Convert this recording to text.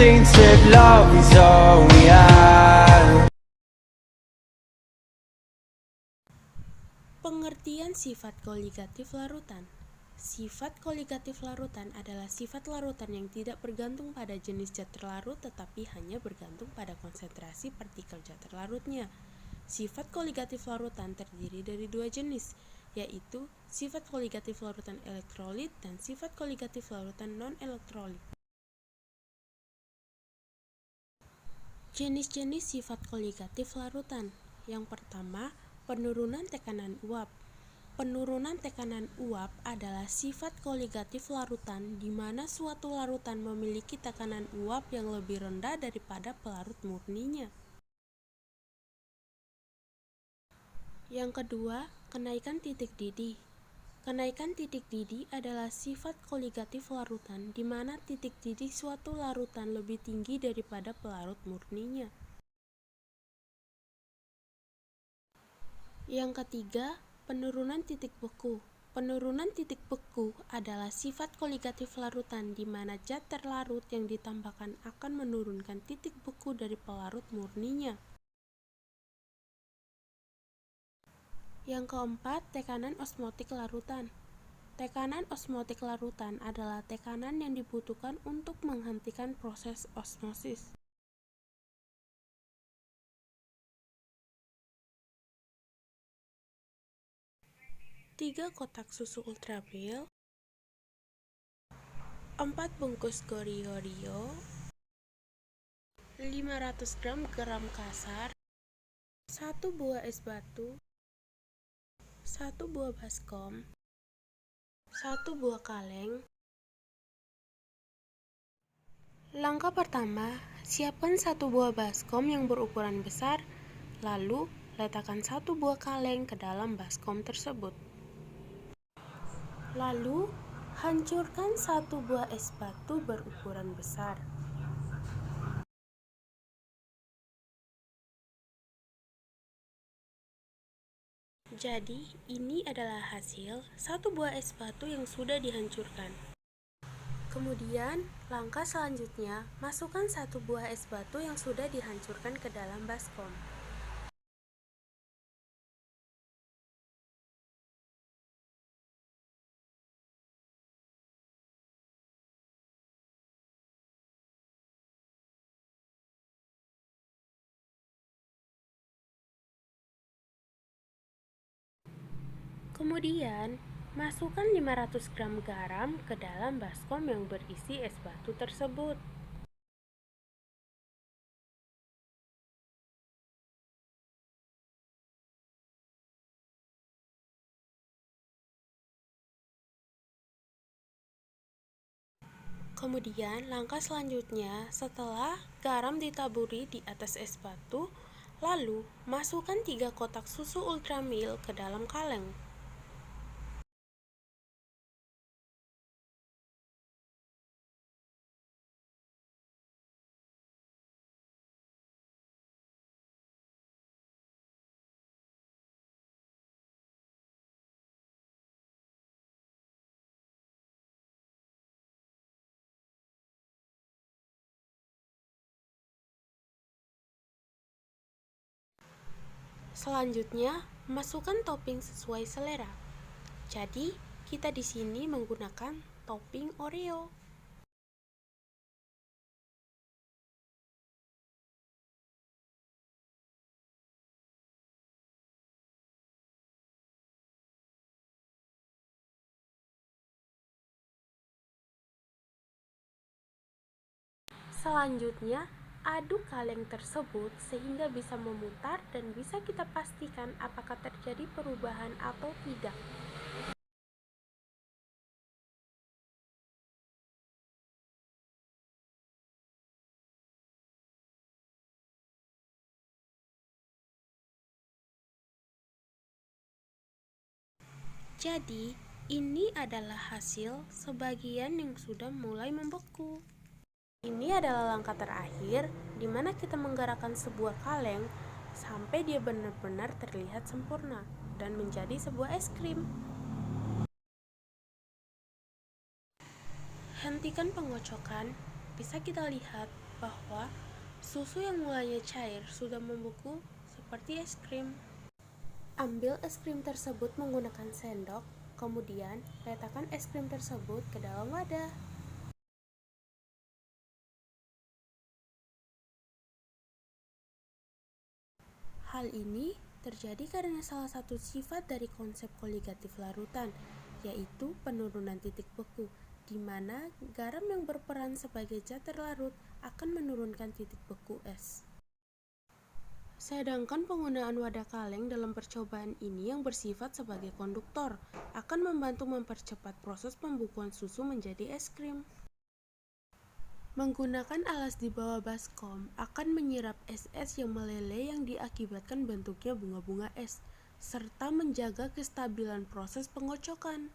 tainted love is all we have. Pengertian sifat koligatif larutan. Sifat koligatif larutan adalah sifat larutan yang tidak bergantung pada jenis zat terlarut tetapi hanya bergantung pada konsentrasi partikel zat terlarutnya. Sifat koligatif larutan terdiri dari dua jenis, yaitu sifat koligatif larutan elektrolit dan sifat koligatif larutan non-elektrolit. Jenis-jenis sifat koligatif larutan. Yang pertama, penurunan tekanan uap. Penurunan tekanan uap adalah sifat koligatif larutan di mana suatu larutan memiliki tekanan uap yang lebih rendah daripada pelarut murninya. Yang kedua, kenaikan titik didih. Kenaikan titik didih adalah sifat koligatif larutan di mana titik didih suatu larutan lebih tinggi daripada pelarut murninya. Yang ketiga, penurunan titik beku. Penurunan titik beku adalah sifat koligatif larutan di mana zat terlarut yang ditambahkan akan menurunkan titik beku dari pelarut murninya. Yang keempat, tekanan osmotik larutan. Tekanan osmotik larutan adalah tekanan yang dibutuhkan untuk menghentikan proses osmosis. Tiga kotak susu ultramil, 4 bungkus Goryeo, 500 gram garam kasar, 1 buah es batu, 1 buah baskom, 1 buah kaleng. Langkah pertama, siapkan 1 buah baskom yang berukuran besar, lalu letakkan 1 buah kaleng ke dalam baskom tersebut. Lalu, hancurkan 1 buah es batu berukuran besar. Jadi, ini adalah hasil 1 buah es batu yang sudah dihancurkan. Kemudian, langkah selanjutnya, masukkan 1 buah es batu yang sudah dihancurkan ke dalam baskom. Kemudian, masukkan 500 gram garam ke dalam baskom yang berisi es batu tersebut. Kemudian, langkah selanjutnya, setelah garam ditaburi di atas es batu, lalu masukkan 3 kotak susu ultramil ke dalam kaleng. Selanjutnya, masukkan topping sesuai selera. Jadi, kita di sini menggunakan topping Oreo. Selanjutnya, aduk kaleng tersebut sehingga bisa memutar dan bisa kita pastikan apakah terjadi perubahan atau tidak. Jadi, ini adalah hasil sebagian yang sudah mulai membeku. Ini adalah langkah terakhir di mana kita menggerakkan sebuah kaleng sampai dia benar-benar terlihat sempurna dan menjadi sebuah es krim. Hentikan pengocokan, bisa kita lihat bahwa susu yang mulanya cair sudah membeku seperti es krim. Ambil es krim tersebut menggunakan sendok, kemudian letakkan es krim tersebut ke dalam wadah. Hal ini terjadi karena salah satu sifat dari konsep koligatif larutan, yaitu penurunan titik beku, di mana garam yang berperan sebagai zat terlarut akan menurunkan titik beku es. Sedangkan penggunaan wadah kaleng dalam percobaan ini yang bersifat sebagai konduktor akan membantu mempercepat proses pembukuan susu menjadi es krim. Menggunakan alas di bawah baskom akan menyerap es-es yang meleleh yang diakibatkan bentuknya bunga-bunga es, serta menjaga kestabilan proses pengocokan.